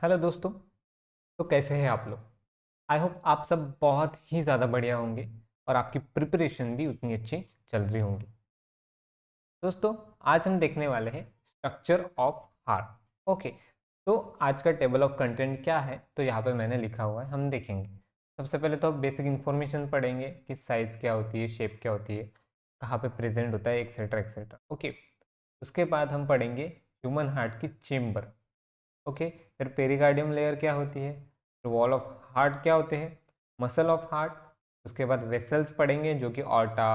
Hello दोस्तों। तो कैसे हैं आप लोग? आई होप आप सब बहुत ही ज़्यादा बढ़िया होंगे और आपकी प्रिपरेशन भी उतनी अच्छी चल रही होंगी। दोस्तों, आज हम देखने वाले हैं स्ट्रक्चर ऑफ हार्ट। ओके, तो आज का टेबल ऑफ कंटेंट क्या है तो यहाँ पे मैंने लिखा हुआ है, हम देखेंगे। सबसे पहले तो बेसिक इन्फॉर्मेशन पढ़ेंगे कि साइज़ क्या होती है, शेप क्या होती है, कहाँ पे प्रेजेंट होता है, एक्सेट्रा एक्सेट्रा। ओके, उसके बाद हम पढ़ेंगे ह्यूमन हार्ट की चेम्बर। ओके, फिर पेरिकार्डियम लेयर क्या होती है, फिर वॉल ऑफ हार्ट क्या होते हैं, मसल ऑफ हार्ट। उसके बाद वेसल्स पढ़ेंगे जो कि ऑर्टा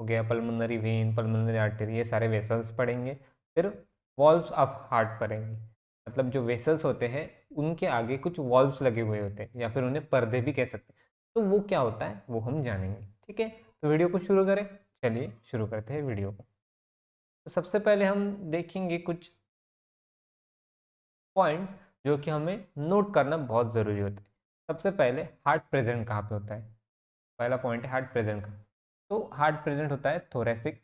हो गया, पल्मोनरी वेन, पल्मोनरी आर्टरी, ये सारे वेसल्स पढ़ेंगे। फिर वॉल्व्स ऑफ हार्ट पढ़ेंगे, मतलब जो वेसल्स होते हैं उनके आगे कुछ वॉल्व्स लगे हुए होते हैं या फिर उन्हें पर्दे भी कह सकते हैं। तो वो क्या होता है वो हम जानेंगे। ठीक है, तो वीडियो को शुरू करें। चलिए शुरू करते हैं वीडियो को। तो सबसे पहले हम देखेंगे कुछ पॉइंट जो कि हमें नोट करना बहुत ज़रूरी होता है। सबसे पहले हार्ट प्रेजेंट कहाँ पे होता है। पहला पॉइंट है हार्ट प्रेजेंट का। तो हार्ट प्रेजेंट होता है थोरेसिक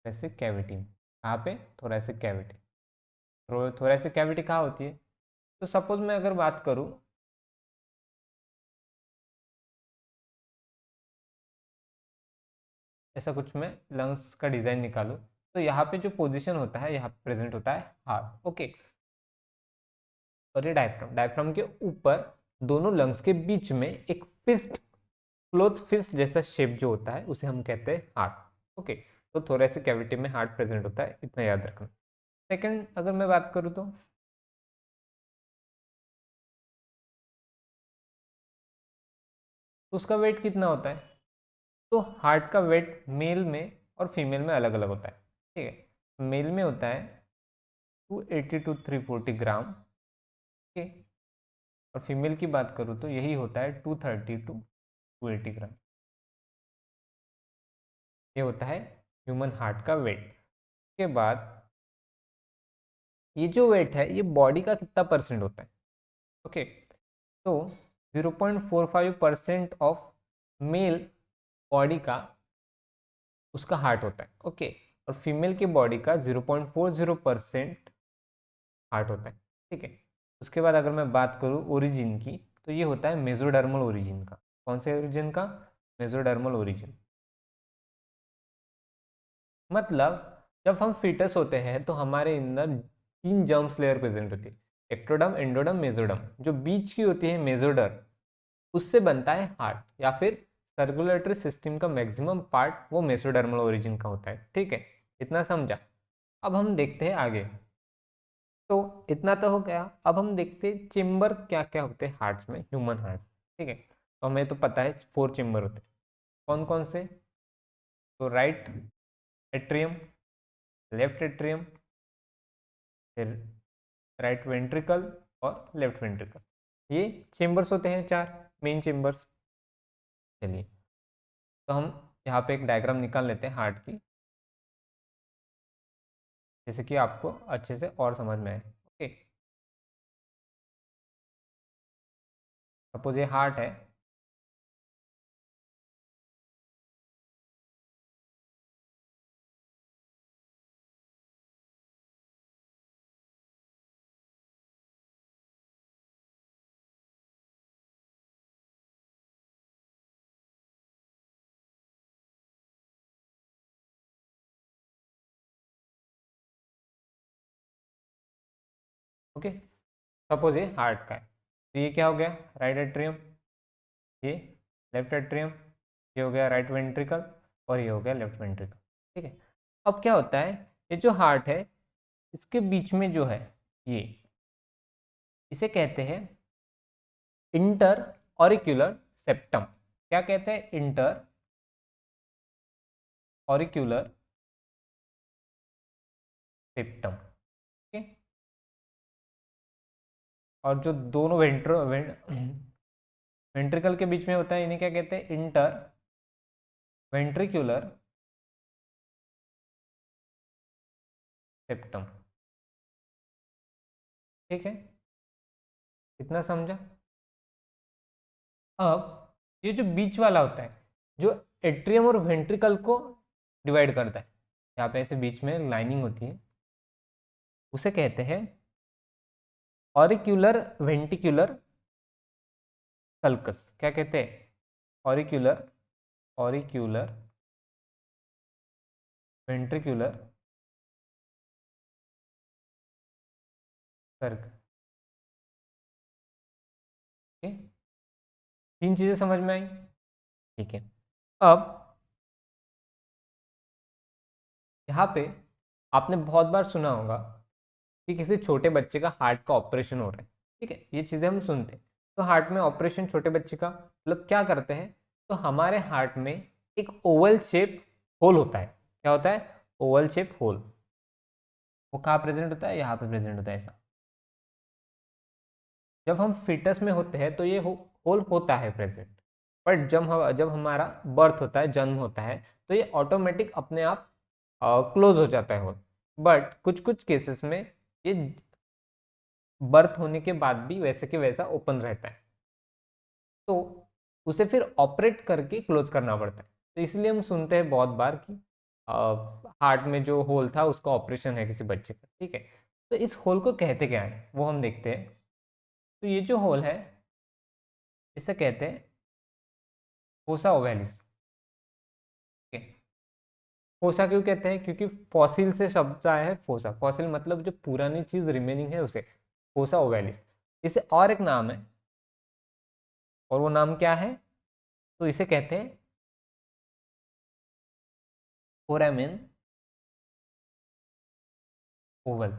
थोरेसिक कैविटी में। कहाँ पे? Thoracic cavity. थोरेसिक कैविटी कहाँ होती है? तो सपोज मैं अगर बात करूँ, ऐसा कुछ मैं लंग्स का डिज़ाइन निकालूँ, तो यहाँ पे जो पोजीशन होता है यहाँ प्रेजेंट होता है हार्ट। ओके, और ये डायफ्राम, डायफ्राम के ऊपर दोनों लंग्स के बीच में एक फिस्ट, क्लोज फिस्ट जैसा शेप जो होता है उसे हम कहते हैं हार्ट। ओके, तो थोरेसिक कैविटी में हार्ट प्रेजेंट होता है, इतना याद रखना। सेकंड अगर मैं बात करूँ तो उसका वेट कितना होता है। तो हार्ट का वेट मेल में और फीमेल में अलग अलग होता है। ठीक है, मेल में होता है 280 टू 340 ग्राम। ओके, और फीमेल की बात करूँ तो यही होता है 230 टू 280 ग्राम। ये होता है ह्यूमन हार्ट का वेट। के बाद ये जो वेट है ये बॉडी का कितना परसेंट होता है। ओके, तो 0.45% ऑफ मेल बॉडी का उसका हार्ट होता है। ओके, और फीमेल की बॉडी का 0.40% हार्ट होता है। ठीक है, उसके बाद अगर मैं बात करूँ ओरिजिन की, तो ये होता है मेजोडर्मल ओरिजिन का। कौन से ओरिजिन का? Mesodermal origin. मतलब जब हम फीटस होते हैं तो हमारे अंदर तीन जर्म्स लेयर प्रेजेंट होती है, एक्टोडर्म, एंडोडर्म, मेसोडर्म। जो बीच की होती है मेसोडर्म, उससे बनता है हार्ट, या फिर सर्कुलेटरी सिस्टम का मैक्सिमम पार्ट वो मेसोडर्मल ओरिजिन का होता है। ठीक है, इतना समझा। अब हम देखते हैं आगे। तो इतना तो हो गया, अब हम देखते हैं चेम्बर क्या क्या होते हैं हार्ट्स में, ह्यूमन हार्ट। ठीक है, तो हमें तो पता है 4 चेम्बर होते हैं। कौन कौन से? तो राइट एट्रियम, लेफ्ट एट्रियम, फिर राइट वेंट्रिकल और लेफ्ट वेंट्रिकल। ये चेम्बर्स होते हैं, चार मेन चेम्बर्स। चलिए, तो हम यहाँ पे एक डायग्राम निकाल लेते हैं हार्ट की, जैसे कि आपको अच्छे से और समझ में आए। ओके, सपोज ये हार्ट है। ओके, सपोज ये हार्ट का है, तो ये क्या हो गया? राइट एट्रियम, ये लेफ्ट एट्रियम, ये हो गया राइट वेंट्रिकल, और ये हो गया लेफ्ट वेंट्रिकल। ठीक है, अब क्या होता है, ये जो हार्ट है इसके बीच में जो है ये, इसे कहते हैं इंटर ऑरिक्यूलर सेप्टम। क्या कहते हैं? Inter auricular septum. ठीक है, और जो दोनों वेंट्रिकल के बीच में होता है इन्हें क्या कहते हैं? Inter ventricular septum. ठीक है, इतना समझा। अब ये जो बीच वाला होता है, जो एट्रियम और वेंट्रिकल को डिवाइड करता है, यहाँ पे ऐसे बीच में लाइनिंग होती है, उसे कहते हैं ऑरिक्यूलर वेंटिक्यूलर सल्कस, क्या कहते हैं? ऑरिक्यूलर, ऑरिक्यूलर वेंट्रिक्यूलर सर्कल। तीन चीजें समझ में आई? ठीक है। अब यहाँ पे आपने बहुत बार सुना होगा कि किसी छोटे बच्चे का हार्ट का ऑपरेशन हो रहा है। ठीक है, ये चीज़ें हम सुनते हैं। तो हार्ट में ऑपरेशन छोटे बच्चे का मतलब क्या करते हैं? तो हमारे हार्ट में एक ओवल शेप होल होता है। क्या होता है? Oval shape hole. वो कहाँ प्रेजेंट होता है? यहाँ पे प्रेजेंट होता है ऐसा। जब हम फिटस में होते हैं तो ये होल होता है प्रेजेंट, बट जब हमारा बर्थ होता है, जन्म होता है, तो ये ऑटोमेटिक अपने आप क्लोज हो जाता है होल। बट कुछ कुछ केसेस में ये बर्थ होने के बाद भी वैसे के वैसा ओपन रहता है, तो उसे फिर ऑपरेट करके क्लोज करना पड़ता है। तो इसलिए हम सुनते हैं बहुत बार कि हार्ट में जो होल था उसका ऑपरेशन है किसी बच्चे का। ठीक है, तो इस होल को कहते क्या है वो हम देखते हैं। तो ये जो होल है इसे कहते हैं फोसा ओवैलिस। ठीक है, फोसा क्यों कहते हैं? क्योंकि फॉसिल से शब्द आया है फोसा। फॉसिल मतलब जो पुरानी चीज रिमेनिंग है उसे, फोसा ओवैलिस। इसे और एक नाम है, और वो नाम क्या है? तो इसे कहते हैं फोरामेन ओवल।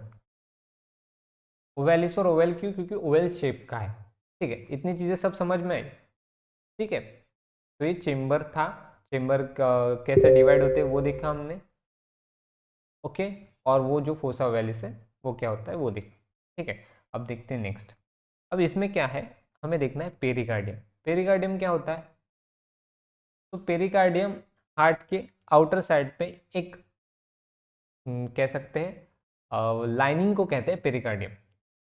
ओवेलिस और ओवेल क्यों? क्योंकि ओवेल शेप का है। ठीक है, इतनी चीजें सब समझ में आई? ठीक है, तो ये चेम्बर था। चेम्बर कैसे डिवाइड होते हैं वो देखा हमने। ओके, और वो जो फोसा ओवेलिस है वो क्या होता है वो देखा। ठीक है, अब देखते हैं नेक्स्ट। अब इसमें क्या है, हमें देखना है पेरिकार्डियम। पेरिकार्डियम क्या होता है? तो पेरिकार्डियम हार्ट के आउटर साइड पे एक कह सकते हैं लाइनिंग को कहते हैं पेरिकार्डियम।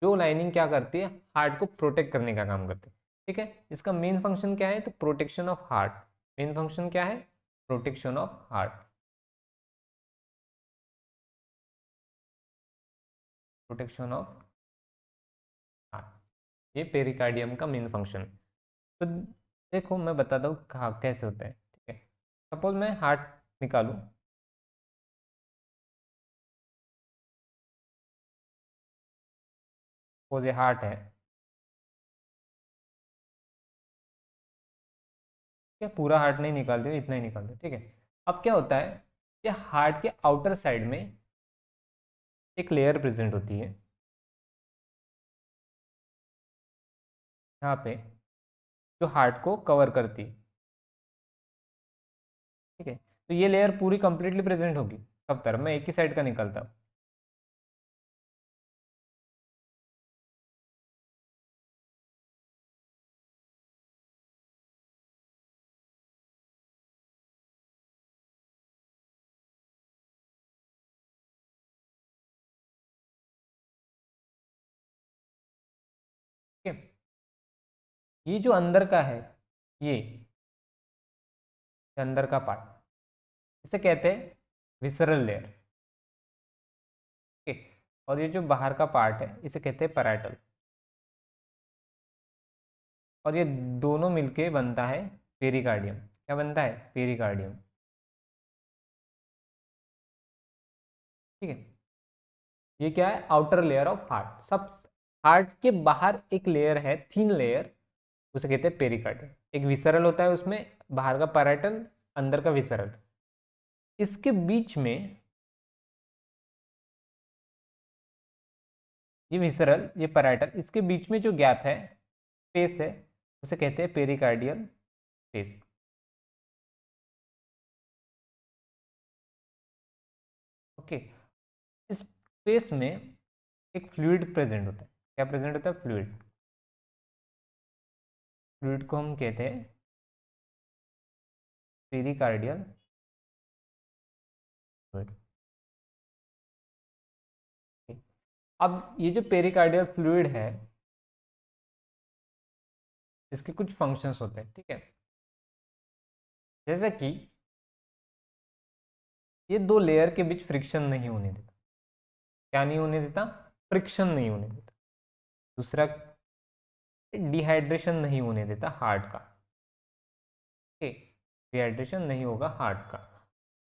जो लाइनिंग क्या करती है? हार्ट को प्रोटेक्ट करने का काम करती है। ठीक है, इसका मेन फंक्शन क्या है? तो protection of heart. Main function क्या है? Protection of heart. Protection of heart, ये पेरिकार्डियम का मेन फंक्शन है। तो देखो मैं बताता हूँ कहाँ कैसे होता है। ठीक है, सपोज मैं हार्ट निकालूं। सपोज ये हार्ट है। ठीक है, पूरा हार्ट नहीं निकाल दो, इतना ही निकाल दो। ठीक है, अब क्या होता है कि हार्ट के आउटर साइड में एक लेयर प्रेजेंट होती है यहाँ पे, जो हार्ट को कवर करती है। ठीक है, तो ये लेयर पूरी कंप्लीटली प्रेजेंट होगी सब तरफ। मैं एक ही साइड का निकलता हूँ। ठीक है, ये जो अंदर का है, ये अंदर का पार्ट, इसे कहते हैं विसरल लेयर। ठीक है, और ये जो बाहर का पार्ट है इसे कहते हैं पैराइटल। और ये दोनों मिलके बनता है पेरिकार्डियम। क्या बनता है? पेरिकार्डियम। ठीक है, ये क्या है? Outer layer of heart. सब हार्ट के बाहर एक लेयर है, थीन लेयर, उसे कहते हैं पेरिकार्डियम। एक विसरल होता है उसमें, बाहर का पैराइटल, अंदर का विसरल। इसके बीच में ये विसरल, ये पैराइटल, इसके बीच में जो गैप है, स्पेस है, उसे कहते हैं पेरिकार्डियल स्पेस। ओके, इस स्पेस में एक फ्लूइड प्रेजेंट होता है। क्या प्रेजेंट होता है? फ्लूइड। फ्लूइड को हम कहते हैं पेरिकार्डियल फ्लूइड। अब ये जो पेरिकार्डियल फ्लूइड है, इसके कुछ फंक्शंस होते हैं। ठीक है, जैसे कि ये दो लेयर के बीच फ्रिक्शन नहीं होने देता। क्या नहीं होने देता? फ्रिक्शन नहीं होने देता। दूसरा, डिहाइड्रेशन नहीं होने देता हार्ट का। ओके, डिहाइड्रेशन नहीं होगा हार्ट का।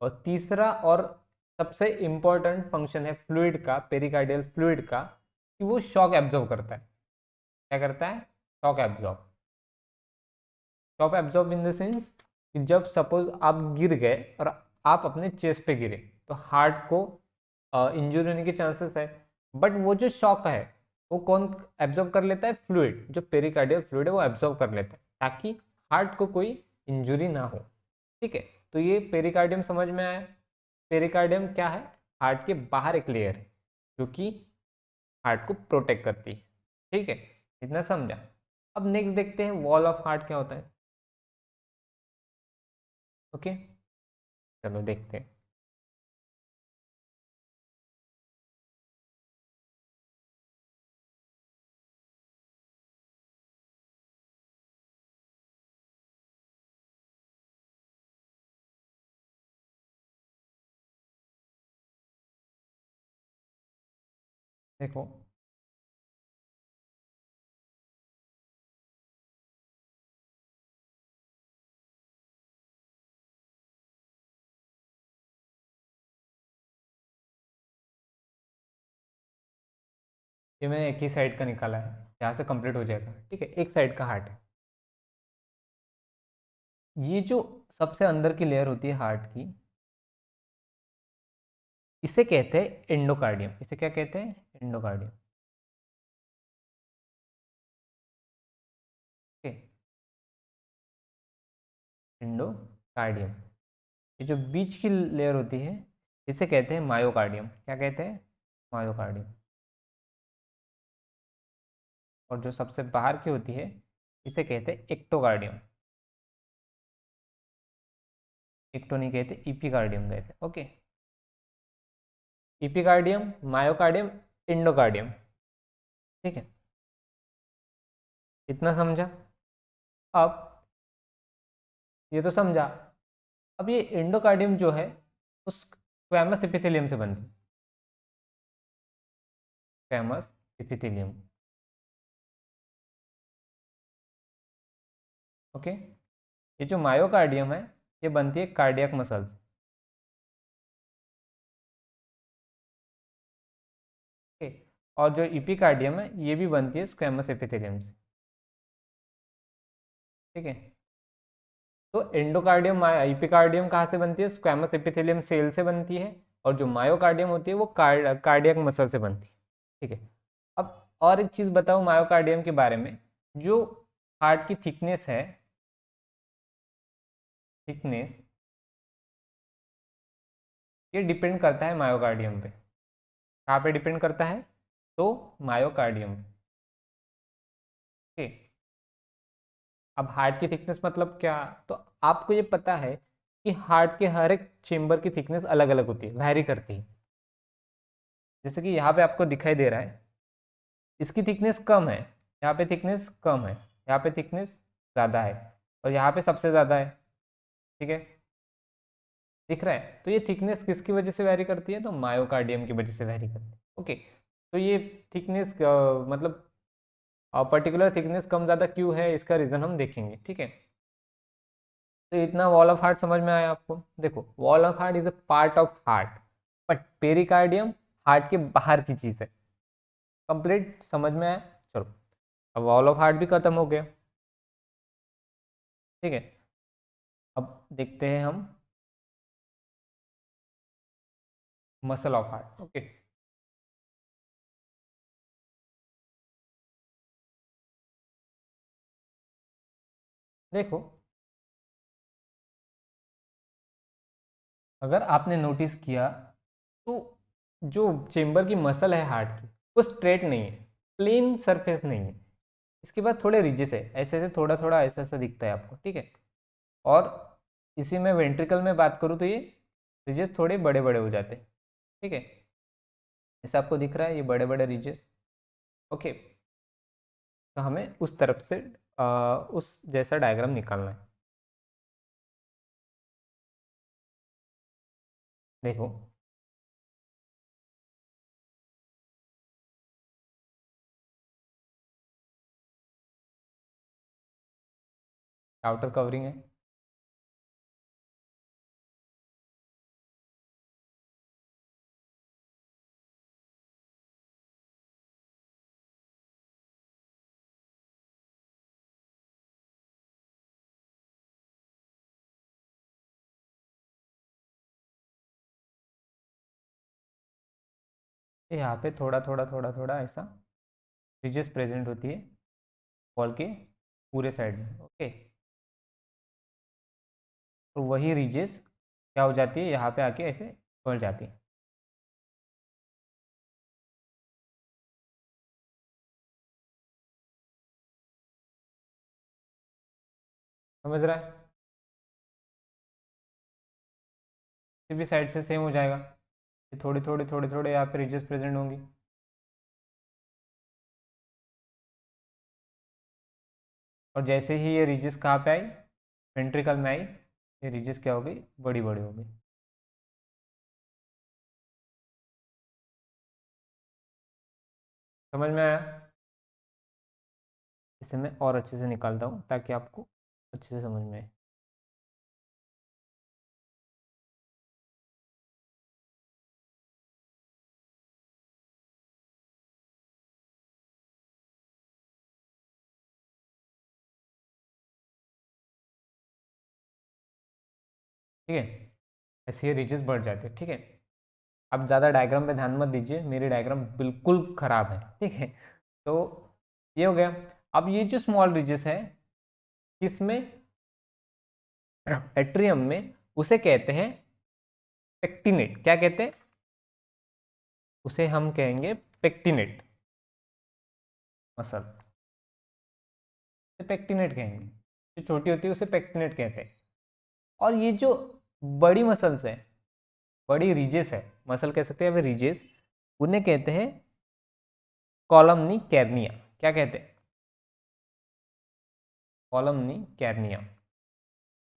और तीसरा और सबसे इम्पोर्टेंट फंक्शन है फ्लूइड का, पेरिकार्डियल फ्लूइड का, कि वो शॉक एब्जॉर्ब करता है। क्या करता है? Shock absorb. Shock absorb in the sense कि जब सपोज आप गिर गए और आप अपने चेस्ट पे गिरे, तो हार्ट को इंजरी होने के चांसेस है। बट वो जो शॉक है वो कौन एब्जॉर्ब कर लेता है? फ्लूइड, जो पेरिकार्डियल फ्लूइड है वो एब्जॉर्ब कर लेता है, ताकि हार्ट को कोई इंजरी ना हो। ठीक है, तो ये पेरिकार्डियम समझ में आया। पेरिकार्डियम क्या है? हार्ट के बाहर एक लेयर है जो कि हार्ट को प्रोटेक्ट करती है। ठीक है, इतना समझा। अब नेक्स्ट देखते हैं वॉल ऑफ हार्ट क्या होता है। ओके, चलो देखते हैं। देखो, ये मैंने एक ही साइड का निकाला है, यहाँ से कंप्लीट हो जाएगा। ठीक है, एक साइड का हार्ट है। ये जो सबसे अंदर की लेयर होती है हार्ट की, इसे कहते हैं एंडोकार्डियम। इसे क्या कहते हैं? एंडोकार्डियम। Okay, endocardium. ये जो बीच की लेयर होती है इसे कहते हैं मायोकार्डियम। क्या कहते हैं? मायोकार्डियम। और जो सबसे बाहर की होती है इसे कहते हैं एक्टोकार्डियम। एक्टो नहीं कहते, इपिकार्डियम कहते हैं। Okay, epicardium, myocardium, endocardium. ठीक है, इतना समझा। अब ये तो समझा। अब ये एंडोकार्डियम जो है उस स्क्वैमस एपिथेलियम से बनती है। Squamous epithelium. ओके, ये जो मायोकार्डियम है ये बनती है कार्डियक मसल्स। ओके, और जो इपिकार्डियम है ये भी बनती है स्क्वैमस एपिथेलियम से। ठीक है, तो एंडोकार्डियम इपिकार्डियम कहाँ से बनती है? स्क्वैमस एपिथेलियम सेल से बनती है। और जो मायोकार्डियम होती है वो कार्डियक मसल से बनती है। ठीक है, अब और एक चीज़ बताऊँ मायोकार्डियम के बारे में। जो हार्ट की थिकनेस है, थिकनेस, ये डिपेंड करता है मायोकार्डियम पे। कहाँ पे डिपेंड करता है? तो मायोकार्डियम। ओके, अब हार्ट की थिकनेस मतलब क्या? तो आपको ये पता है कि हार्ट के हर एक चेम्बर की थिकनेस अलग अलग होती है, वैरी करती है। जैसे कि यहाँ पे आपको दिखाई दे रहा है, इसकी थिकनेस कम है, यहाँ पे थिकनेस कम है, यहाँ पे थिकनेस ज़्यादा है, और यहाँ पे सबसे ज़्यादा है। ठीक है, दिख रहा है? तो ये थिकनेस किसकी वजह से वैरी करती है? तो मायोकार्डियम की वजह से वैरी करती है। ओके, तो ये थिकनेस मतलब पर्टिकुलर थिकनेस कम ज़्यादा क्यों है, इसका रीज़न हम देखेंगे। ठीक है, तो इतना वॉल ऑफ हार्ट समझ में आया आपको? देखो, wall of heart is a part of heart, but pericardium heart के बाहर की चीज़ है। कंप्लीट समझ में आया? चलो, अब वॉल ऑफ हार्ट भी खत्म हो गया। ठीक है, अब देखते हैं हम मसल ऑफ हार्ट। ओके, देखो, अगर आपने नोटिस किया तो जो चेम्बर की मसल है हार्ट की वो स्ट्रेट नहीं है, प्लेन सरफेस नहीं है। इसके बाद थोड़े रिजेस है, ऐसे ऐसे थोड़ा थोड़ा ऐसा ऐसा दिखता है आपको। ठीक है, और इसी में वेंट्रिकल में बात करूँ तो ये रिजेस थोड़े बड़े बड़े हो जाते हैं। ठीक है, जैसे आपको दिख रहा है ये बड़े बड़े रिजेस। ओके, तो हमें उस तरफ से उस जैसा डायग्राम निकालना है। देखो, आउटर कवरिंग है। यहाँ पे थोड़ा थोड़ा थोड़ा थोड़ा ऐसा रिजेस प्रेजेंट होती है वॉल के पूरे साइड में। ओके, तो वही रिजेस क्या हो जाती है, यहाँ पे आके ऐसे बढ़ जाती है। समझ रहा है? किसी भी साइड से सेम हो जाएगा। ये थोड़ी थोड़ी थोड़ी थोड़ी यहाँ पे रिजेस प्रेजेंट होंगी। और जैसे ही ये रिजेस कहाँ पे आई, वेंट्रिकल में आई, ये रिजेस क्या हो गई, बड़ी बड़ी हो गई। समझ में आया? इसे मैं और अच्छे से निकालता हूँ ताकि आपको अच्छे से समझ में आए। ठीक है, ऐसे ये रिजेस बढ़ जाते हैं। ठीक है, अब ज़्यादा डायग्राम पे ध्यान मत दीजिए, मेरी डायग्राम बिल्कुल ख़राब है। ठीक है, तो ये हो गया। अब ये जो स्मॉल रिजेस है किसमें, एट्रियम में, उसे कहते हैं पेक्टिनेट। क्या कहते हैं उसे, हम कहेंगे पेक्टिनेट मसल, पेक्टिनेट कहेंगे। जो छोटी होती है उसे पेक्टिनेट कहते हैं। और ये जो बड़ी मसल्स है, बड़ी रिजेस है, मसल कह सकते हैं या फिर रिजेस, उन्हें कहते हैं कॉलमनी कैर्निया। क्या कहते हैं, कॉलमनी कैर्निया,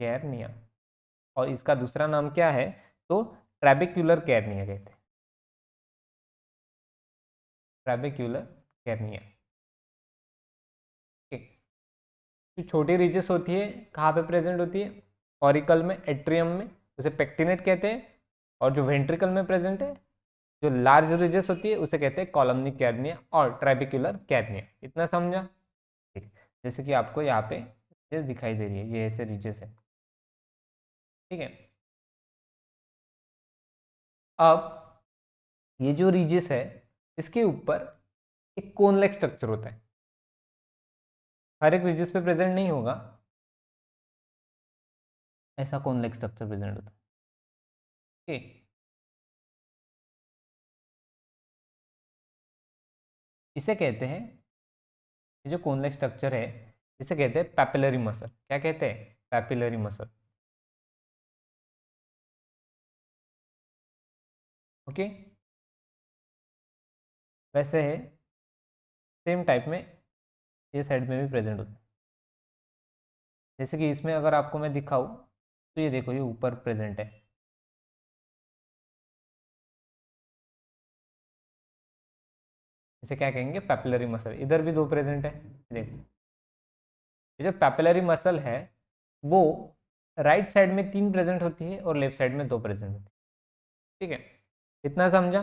कैर्निया। और इसका दूसरा नाम क्या है, तो ट्रेबेक्युलर कैर्निया कहते हैं, ट्रेबेक्युलर कैर्निया। जो छोटी रिजेस होती है कहाँ पे प्रेजेंट होती है, ऑरिकल में, एट्रियम में, उसे पेक्टिनेट कहते हैं। और जो वेंट्रिकल में प्रेजेंट है, जो लार्ज रिजेस होती है, उसे कहते हैं कॉलमनी कैर्निया और ट्रेबेक्युलर कैर्निया। इतना समझा? ठीक, जैसे कि आपको यहाँ पे रिजेस दिखाई दे रही है, ये ऐसे रिजेस है। ठीक है, अब ये जो रिजेस है, इसके ऊपर एक कोन लाइक स्ट्रक्चर होता है। हर एक रिजेस पे प्रेजेंट नहीं होगा, ऐसा कोन लाइक स्ट्रक्चर प्रेजेंट होता है। ठीक, इसे कहते हैं, ये जो कोन लाइक स्ट्रक्चर है, इसे कहते हैं पैपिलरी मसल। क्या कहते हैं, पैपिलरी मसल। ओके, वैसे है सेम टाइप में ये साइड में भी प्रेजेंट होता है। जैसे कि इसमें अगर आपको मैं दिखाऊं, तो ये देखो, ये ऊपर प्रेजेंट है। इसे क्या कहेंगे, पैपिलरी मसल। इधर भी दो प्रेजेंट है, देखो। ये जो पैपिलरी मसल है, वो राइट साइड में तीन प्रेजेंट होती है और लेफ्ट साइड में दो प्रेजेंट होती है। ठीक है, इतना समझा?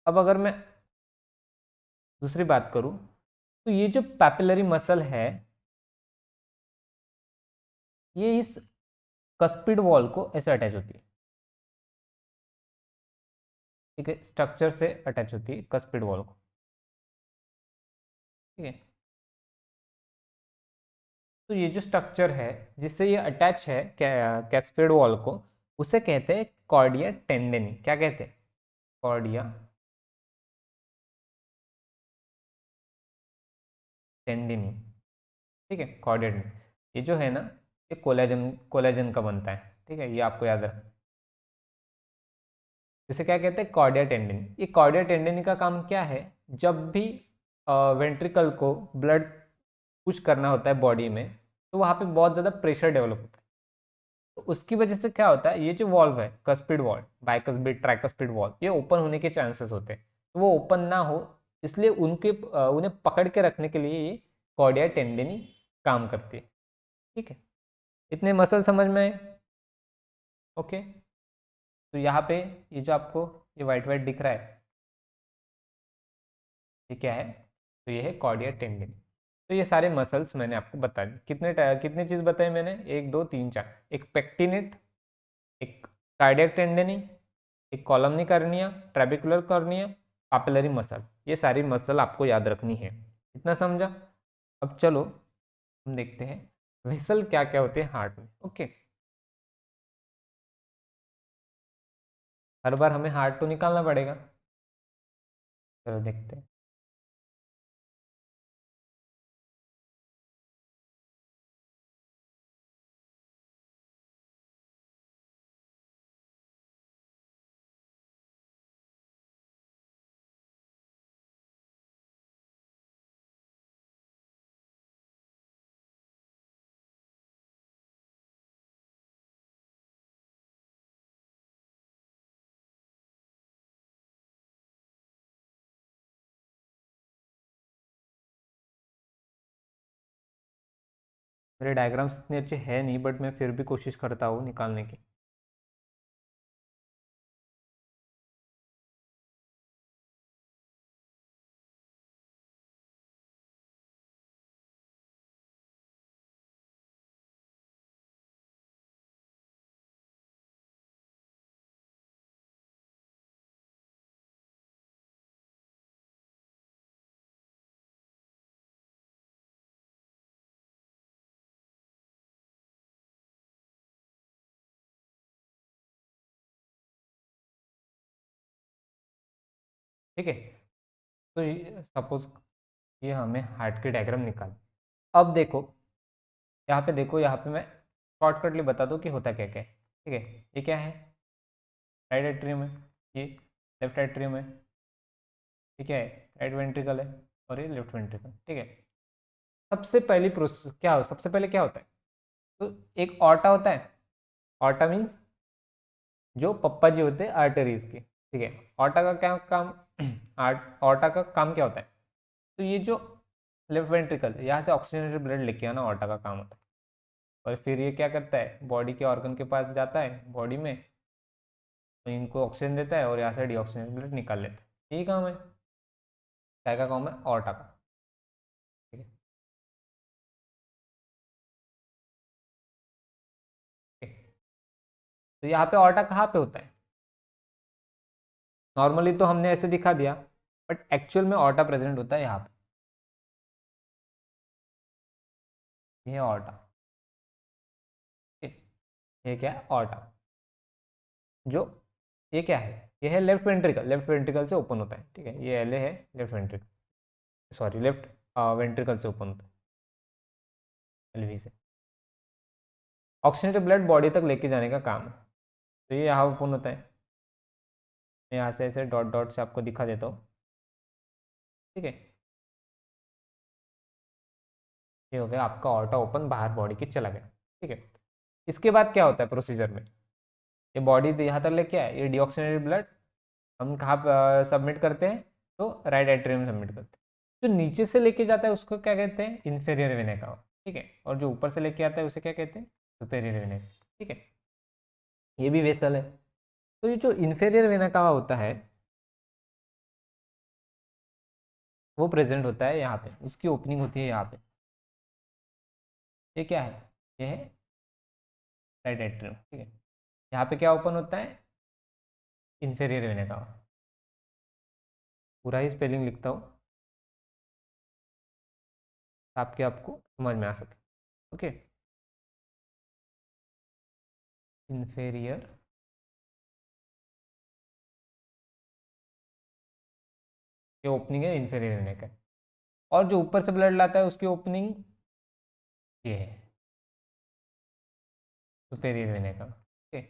अब अगर मैं दूसरी बात करूं, तो ये जो पैपिलरी मसल है, ये इस कस्पिड वॉल को ऐसे अटैच होती है। ठीक है, स्ट्रक्चर से अटैच होती है कस्पिड वॉल को। ठीक है, तो ये जो स्ट्रक्चर है जिससे ये अटैच है कैस्पेड वॉल को, उसे कहते हैं कॉर्डिया टेंडेनी। क्या कहते हैं, कॉर्डिया टेंडेनी। ठीक है, कॉर्डिया टेंडेनी, ये जो है ना, ये कोलेजन, कोलेजन का बनता है। ठीक है, ये आपको याद रखना। इसे क्या कहते हैं, कॉर्डिया टेंडेनी। ये कॉर्डिया टेंडेनी का काम क्या है, जब भी वेंट्रिकल को ब्लड पुश करना होता है बॉडी में, तो वहाँ पे बहुत ज़्यादा प्रेशर डेवलप होता है। तो उसकी वजह से क्या होता है, ये जो वॉल्व है, cuspid valve, bicuspid, tricuspid valve, ये ओपन होने के चांसेस होते हैं। तो वो ओपन ना हो, इसलिए उन्हें पकड़ के रखने के लिए ये कॉर्डिया टेंडेनी काम करती है। ठीक है, इतने मसल समझ में आए? ओके, तो यहाँ पे ये जो आपको ये वाइट वाइट दिख रहा है, ये क्या है? तो ये है कॉर्डिया टेंडिन। तो ये सारे मसल्स मैंने आपको बता दी। कितने चीज़ बताई मैंने? 1 2 3 4। एक पेक्टिनेट, एक कार्डियक टेंडनी, एक कॉलमनी कार्निया, ट्रेबिकुलर कॉर्निया, पापिलरी मसल। ये सारी मसल आपको याद रखनी है। इतना समझा? अब चलो हम देखते हैं वेसल क्या क्या होते हैं हार्ट में। ओके, हर बार हमें हार्ट तो निकालना पड़ेगा। चलो देखते हैं। मेरे डायग्राम्स इतने अच्छे हैं नहीं, बट मैं फिर भी कोशिश करता हूँ निकालने की। ठीक है, तो सपोज ये हमें हार्ट की डायग्राम निकाल। अब देखो यहाँ पे, देखो यहाँ पे मैं शॉर्टकटली बता दूँ कि होता क्या क्या है। ठीक है, ये क्या है? राइट एट्रियम है, ये लेफ्ट एट्रियम है, ये क्या है? राइट वेंट्रिकल है, और ये लेफ्ट वेंट्रिकल। ठीक है, सबसे पहली प्रोसेस क्या हो, सबसे पहले क्या होता है? तो एक ऑर्टा होता है। ऑर्टा मीन्स जो पप्पा जी होते हैं आर्टरीज के। ठीक है, ऑर्टा का क्या काम? आर्ट ऑर्टा का काम क्या होता है? तो ये जो लेफ्ट वेंट्रिकल, यहाँ से ऑक्सीजनेटेड ब्लड लेके आना ऑर्टा का काम होता है। और फिर ये क्या करता है? बॉडी के ऑर्गन के पास जाता है, बॉडी में, तो इनको ऑक्सीजन देता है और यहाँ से डीऑक्सीजनेटेड ब्लड निकाल लेता है। यही काम है, क्या का काम है? ऑर्टा का। ठीक है, ठीक है। तो यहाँ पे ऑर्टा कहाँ पे होता है? नॉर्मली तो हमने ऐसे दिखा दिया, बट एक्चुअल में ऑर्टा प्रेजेंट होता है यहाँ पे। ये ऑर्टा, ये क्या है? ऑर्टा। जो ये क्या है? ये है लेफ्ट वेंट्रिकल, लेफ्ट वेंट्रिकल से ओपन होता है। ठीक है, ये एल है left ventricle, sorry left ventricle से ओपन होता है, एलवी से। ऑक्सीजनेटेड ब्लड बॉडी तक लेके जाने का काम है। तो ये यहाँ ओपन होता है। मैं यहाँ से ऐसे डॉट डॉट से आपको दिखा देता हूँ। ठीक है, ये हो गया आपका ऑर्टा ओपन, बाहर बॉडी के चला गया। ठीक है, इसके बाद क्या होता है प्रोसीजर में? ये बॉडी यहाँ तक लेके आए, ये डीऑक्सीजनेटेड ब्लड हम कहाँ सबमिट करते हैं? तो राइट एट्रियम सबमिट करते हैं। जो नीचे से लेके जाता है उसको क्या कहते हैं? Inferior vena cava. ठीक है, और जो ऊपर से लेके आता है उसे क्या कहते हैं? Superior vena. ठीक है, ये भी वेसल है। तो ये जो इन्फेरियर वेना कावा होता है वो प्रेजेंट होता है यहाँ पे, उसकी ओपनिंग होती है यहाँ पे। ये क्या है? ये है राइट एट्रियम। ठीक है, यहाँ पे क्या ओपन होता है? Inferior vena cava. पूरा ही स्पेलिंग लिखता हूँ ताकि आपको समझ में आ सके। ओके, इन्फेरियर, ये ओपनिंग है इन्फेरियर वेना का। और जो ऊपर से ब्लड लाता है उसकी ओपनिंग ये है सुपेरियर वेना का। Okay,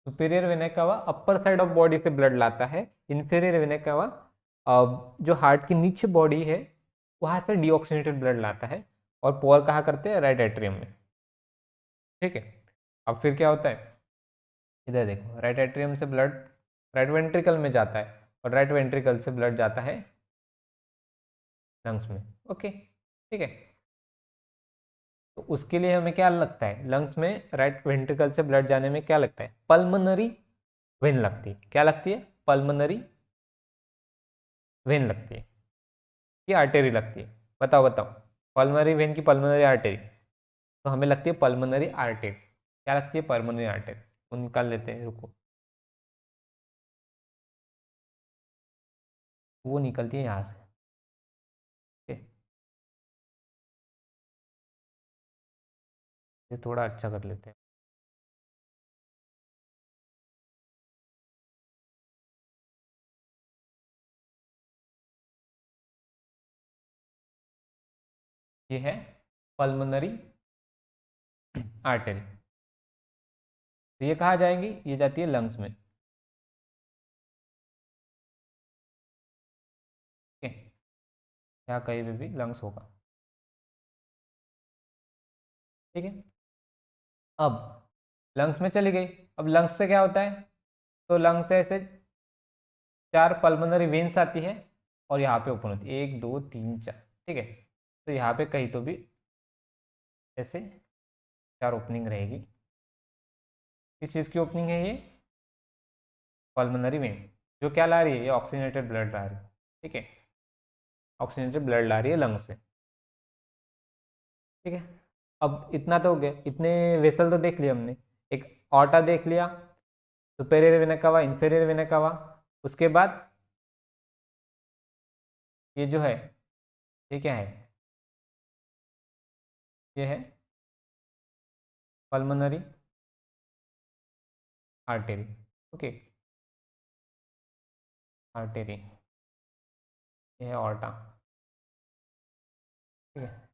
superior vena cava upper side of body से ब्लड लाता है। इन्फेरियर वेना कावा जो हार्ट की नीचे बॉडी है वहां से डीऑक्सीनेटेड ब्लड लाता है। और पोर कहाँ करते हैं? राइट एट्रियम में। ठीक है, अब फिर क्या होता है? इधर देखो, राइट एट्रियम से ब्लड राइट वेंट्रिकल में जाता है, और राइट वेंट्रिकल से ब्लड जाता है लंग्स में। ओके, ठीक है। तो उसके लिए हमें क्या लगता है, लंग्स में राइट वेंट्रिकल से ब्लड जाने में क्या लगता है, पल्मोनरी वेन लगती है। क्या लगती है, पल्मोनरी वेन लगती है कि आर्टेरी लगती है, बताओ बताओ। पल्मोनरी वेन की पल्मोनरी आर्टेरी, तो हमें लगती है पल्मोनरी आर्टेरी। क्या लगती है, पल्मोनरी आर्टेरी। वो निकाल लेते हैं, रुको। वो निकलती है यहाँ से। ठीक है? ये थोड़ा अच्छा कर लेते हैं। ये है पल्मोनरी आर्टरी। तो ये कहाँ जाएंगी, ये जाती है लंग्स में। ठीक है, यहाँ कहीं पे भी लंग्स होगा। ठीक है, अब लंग्स में चली गई। अब लंग्स से क्या होता है, तो लंग्स से ऐसे 4 पल्मोनरी वेन्स आती है और यहाँ पे ओपन होती है, 1 2 3 4। ठीक है, तो यहाँ पे कहीं तो भी ऐसे 4 ओपनिंग रहेगी। किस चीज़ की ओपनिंग है ये, पल्मोनरी वेन्स। जो क्या ला रही है, ये ऑक्सीजनेटेड ब्लड ला रही है। ठीक है, ऑक्सीजनेटेड ब्लड ला रही है लंग्स से। ठीक है, अब इतना तो हो गया, इतने वेसल तो देख लिया हमने। एक ऑर्टा देख लिया, superior vena cava, inferior vena cava. उसके बाद ये जो है, ये क्या है, ये है पल्मोनरी आर्टेरी। ओके, आर्टेरी, ये है ऑर्टा। ठीक है,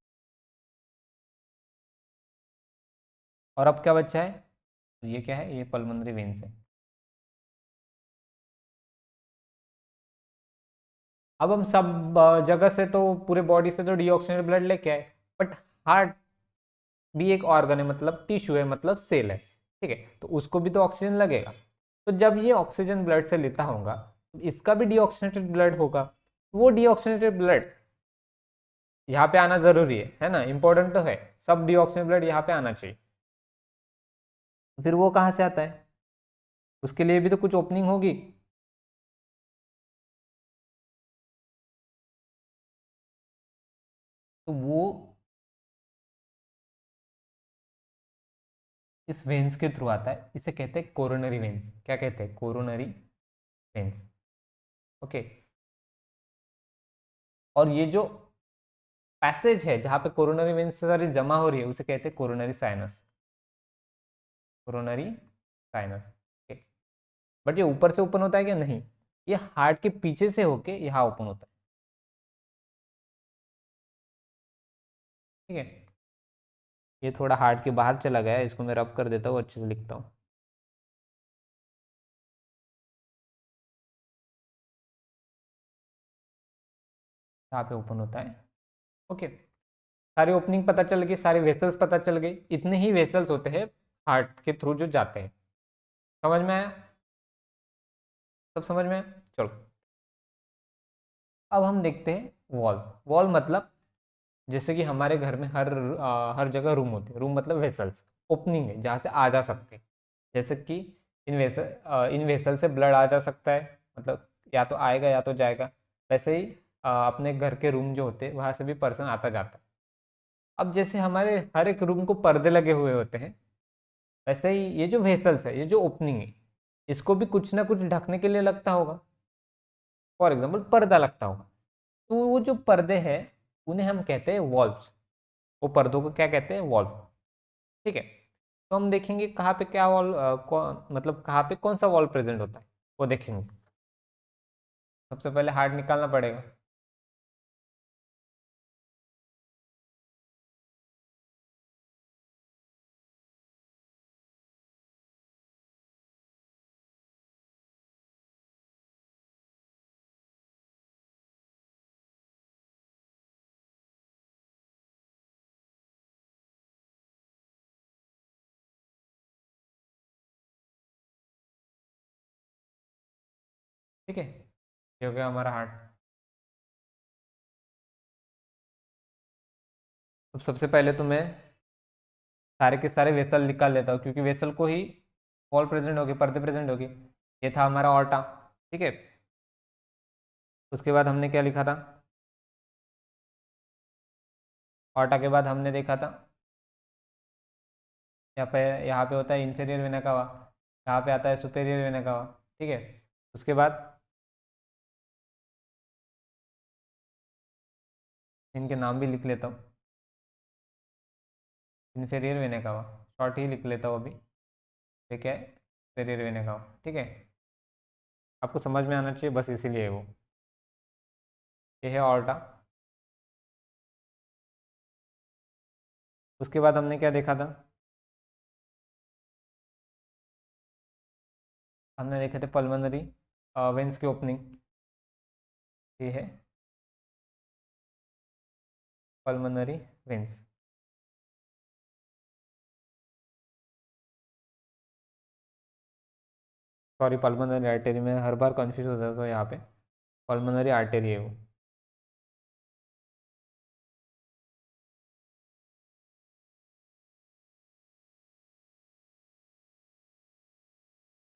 और अब क्या बचा है, ये क्या है, ये पल्मोनरी वेन्स है। अब हम सब जगह से तो, पूरे बॉडी से तो डीऑक्सीजनेटेड ब्लड लेके आए, बट हार्ट भी एक ऑर्गन है, मतलब टिश्यू है, मतलब सेल है। ठीक है, तो उसको भी तो ऑक्सीजन लगेगा। तो जब ये ऑक्सीजन ब्लड से लेता होगा, तो इसका भी डीऑक्सीजनेटेड ब्लड होगा। वो डीऑक्सीजनेटेड ब्लड यहाँ पे आना जरूरी है ना, इंपॉर्टेंट तो है। सब डीऑक्सीजनेटेड ब्लड यहाँ पे आना चाहिए। फिर वो कहाँ से आता है, उसके लिए भी तो कुछ ओपनिंग होगी। तो वो इस वेन्स के थ्रू आता है, इसे कहते हैं कोरोनरी वेन्स। क्या कहते हैं, कोरोनरी वेन्स। ओके, और ये जो पैसेज है जहाँ पे कोरोनरी वेन्स सारी जमा हो रही है, उसे कहते हैं coronary sinus. Coronary sinus. Okay, but ये ऊपर से ओपन होता है क्या, नहीं, ये हार्ट के पीछे से होके यहाँ ओपन होता है। ठीक है, ये थोड़ा हार्ट के बाहर चला गया है, इसको मैं रब कर देता हूँ, अच्छे से लिखता हूँ। यहाँ पे ओपन होता है। ओके, सारी ओपनिंग पता चल गई, सारे वेसल्स पता चल गए। इतने ही वेसल्स होते हैं हार्ट के थ्रू जो जाते हैं। समझ में आया, सब समझ में आया। चलो, अब हम देखते हैं वॉल्व। वॉल्व मतलब, जैसे कि हमारे घर में हर जगह रूम होते हैं। रूम मतलब वेसल्स, ओपनिंग है जहाँ से आ जा सकते हैं। जैसे कि इन वेसल से ब्लड आ जा सकता है, मतलब या तो आएगा या तो जाएगा। वैसे ही अपने घर के रूम जो होते हैं वहाँ से भी पर्सन आता जाता है। अब जैसे हमारे हर एक रूम को पर्दे लगे हुए होते हैं, वैसे ही ये जो वेसल्स है, ये जो ओपनिंग है, इसको भी कुछ ना कुछ ढकने के लिए लगता होगा। फॉर एग्जाम्पल पर्दा लगता होगा। तो वो जो पर्दे हैं, उन्हें हम कहते हैं वॉल्व्स। वो पर्दों को क्या कहते हैं, वॉल्व। ठीक है, तो हम देखेंगे कहाँ पे क्या वॉल, मतलब कहाँ पे कौन सा वॉल प्रेजेंट होता है, वो देखेंगे। सबसे पहले हार्ट निकालना पड़ेगा। ठीक है, ये हो गया हमारा हार्ट। अब सबसे पहले तो मैं सारे के सारे वेसल निकाल लेता हूँ, क्योंकि वेसल को ही वॉल प्रेजेंट होगी, पर्दे प्रेजेंट होगी। ये था हमारा ऑर्टा, ठीक है। उसके बाद हमने क्या लिखा था, ऑर्टा के बाद हमने देखा था यहाँ पे होता है इंफीरियर वेना कावा, यहाँ पे आता है सुपेरियर वेना कावा, ठीक है। उसके बाद इनके नाम भी लिख लेता हूँ, इन्फीरियर वेना कावा, शॉर्ट ही लिख लेता हूँ अभी, ठीक है, सुपेरियर वेना कावा, ठीक है। आपको समझ में आना चाहिए बस, इसीलिए वो ये है ऑर्टा। उसके बाद हमने क्या देखा था, हमने देखे थे पल्मोनरी वेंस की ओपनिंग, ये है pulmonary veins. Sorry, pulmonary artery में हर बार कंफ्यूज हो जाता हूँ यहाँ पे, पल्मोनरी आर्टरी है वो।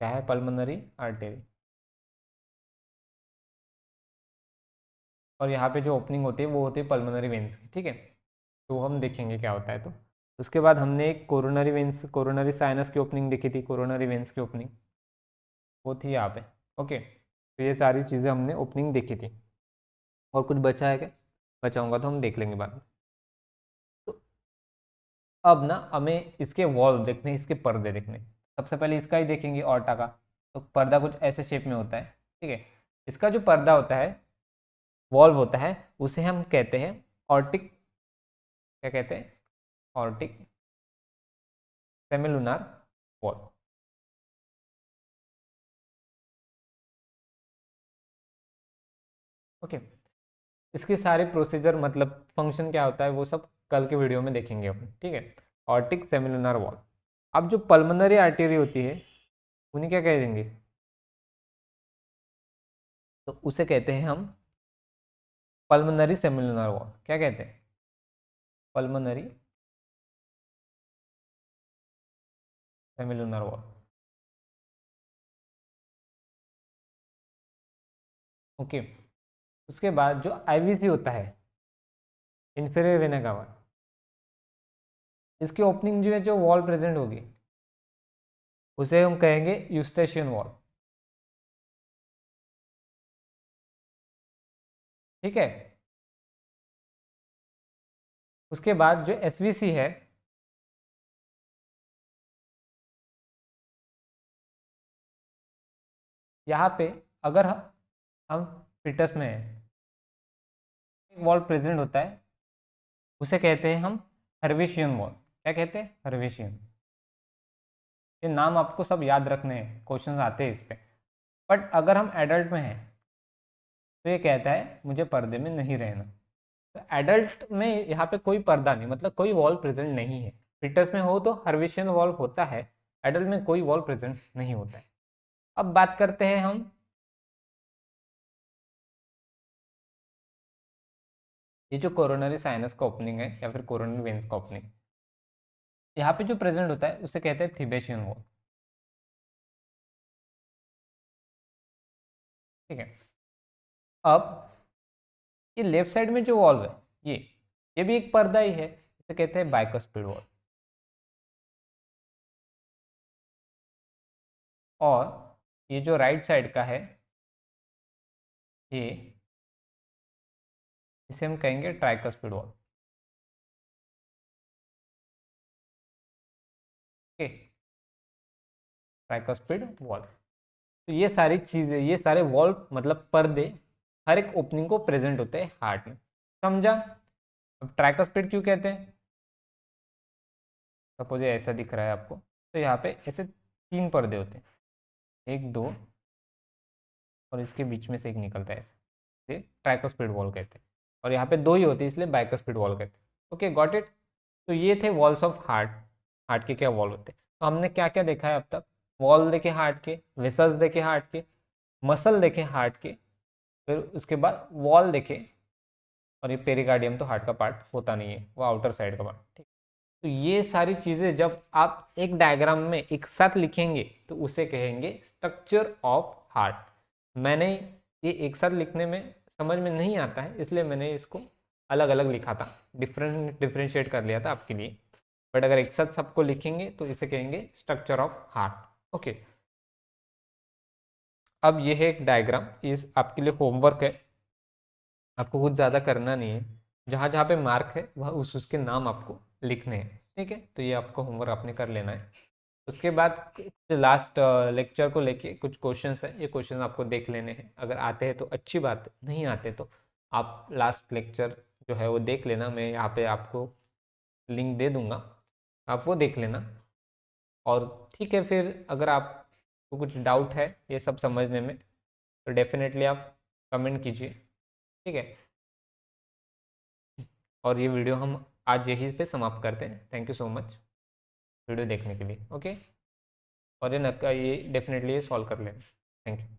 क्या है पल्मोनरी आर्टरी, और यहाँ पे जो ओपनिंग होती है वो होती है पल्मोनरी वेंस की, ठीक है। तो हम देखेंगे क्या होता है। तो उसके बाद हमने एक कोरोनरी वेंस, कोरोनरी साइनस की ओपनिंग देखी थी, कोरोनरी वेंस की ओपनिंग वो थी यहाँ पे, ओके। तो ये सारी चीज़ें हमने ओपनिंग देखी थी। और कुछ बचा है क्या, बचा होगा तो हम देख लेंगे बाद में। तो अब ना हमें इसके वॉल देखने, इसके पर्दे देखने। सबसे पहले इसका ही देखेंगे ऑर्टा का। तो पर्दा कुछ ऐसे शेप में होता है, ठीक है। इसका जो पर्दा होता है, वॉल्व होता है, उसे हम कहते हैं ऑर्टिक, क्या कहते हैं, ऑर्टिक सेमिलुनार वॉल। ओके। इसके सारे प्रोसीजर मतलब फंक्शन क्या होता है वो सब कल के वीडियो में देखेंगे अपन, ठीक है। Aortic semilunar valve. अब जो पल्मोनरी आर्टरी होती है उन्हें क्या कह देंगे, तो उसे कहते हैं हम पल्मोनरी सेमिलुनार वॉल। क्या कहते हैं, पल्मोनरी सेमिलुनार वॉल, ओके। उसके बाद जो आईवीसी होता है, इंफीरियर वेना कावा, इसकी ओपनिंग जो है, जो वॉल प्रेजेंट होगी उसे हम कहेंगे यूस्टेशियन वॉल, ठीक है। उसके बाद जो एसवीसी है, यहाँ पे अगर हम फिटस में है, एक वॉल प्रेजेंट होता है, उसे कहते हैं हम हर्वेशियन वॉल। क्या कहते हैं, हर्वेशियन। ये नाम आपको सब याद रखने हैं, क्वेश्चन आते हैं इस पे। बट अगर हम एडल्ट में हैं तो ये कहता है मुझे पर्दे में नहीं रहना। तो एडल्ट में यहाँ पे कोई पर्दा नहीं, मतलब कोई वॉल प्रेजेंट नहीं है। फिटस में हो तो हर्वेशियन वॉल होता है, एडल्ट में कोई वॉल प्रेजेंट नहीं होता है। अब बात करते हैं हम ये जो कोरोनरी साइनस का ओपनिंग है या फिर कोरोनरी वेन्स का ओपनिंग, यहाँ पे जो प्रेजेंट होता है उसे कहते हैं थिबेशियन वॉल, ठीक है। अब ये लेफ्ट साइड में जो वॉल है, ये भी एक पर्दा ही है, इसे कहते हैं बाइकस्पिड वॉल। और ये जो राइट साइड का है, ये इसे हम कहेंगे tricuspid wall, okay, tricuspid wall. तो ये सारी चीजें, ये सारे वॉल मतलब पर्दे हर एक ओपनिंग को प्रेजेंट होते हैं हार्ट में, समझा। अब ट्राइकस्पिड क्यों कहते हैं, सपोज ये ऐसा दिख रहा है आपको, तो यहाँ पे ऐसे तीन पर्दे होते हैं, एक दो, और इसके बीच में से एक निकलता है ऐसे, ट्राइकोस्पिड वॉल कहते हैं। और यहाँ पे दो ही होते हैं इसलिए बाइकोस्पिड वॉल कहते हैं, ओके, गॉट इट। तो ये थे वॉल्स ऑफ हार्ट। हार्ट के क्या वॉल होते हैं, तो हमने क्या क्या देखा है अब तक, वॉल देखे हार्ट के, वेसल्स देखे हार्ट के, मसल देखे हार्ट के, फिर उसके बाद वॉल देखे और ये पेरिकार्डियम तो हार्ट का पार्ट होता नहीं है, वो आउटर साइड का पार्ट, ठीक। तो ये सारी चीज़ें जब आप एक डायग्राम में एक साथ लिखेंगे तो उसे कहेंगे स्ट्रक्चर ऑफ हार्ट। मैंने ये एक साथ लिखने में समझ में नहीं आता है, इसलिए मैंने इसको अलग अलग लिखा था, डिफ्रेंशिएट कर लिया था आपके लिए। बट अगर एक साथ सबको लिखेंगे तो इसे कहेंगे स्ट्रक्चर ऑफ हार्ट। ओके, अब ये है एक डायग्राम, इस आपके लिए होमवर्क है, आपको कुछ ज़्यादा करना नहीं है। जहाँ जहाँ पे मार्क है वह उसके नाम आपको लिखने हैं, ठीक है। तो ये आपको होमवर्क आपने कर लेना है। उसके बाद लास्ट लेक्चर को लेके कुछ क्वेश्चंस हैं, ये क्वेश्चन आपको देख लेने हैं। अगर आते हैं तो अच्छी बात है, नहीं आते तो आप लास्ट लेक्चर जो है वो देख लेना, मैं यहाँ पे आपको लिंक दे दूँगा, आप वो देख लेना। और ठीक है, फिर अगर आपको कुछ डाउट है ये सब समझने में तो डेफिनेटली आप कमेंट कीजिए, ठीक है। और ये वीडियो हम आज यहीं पे समाप्त करते हैं। Thank you so much video देखने के लिए। ओके, और ये डेफिनेटली ये सॉल्व कर लेना। Thank you.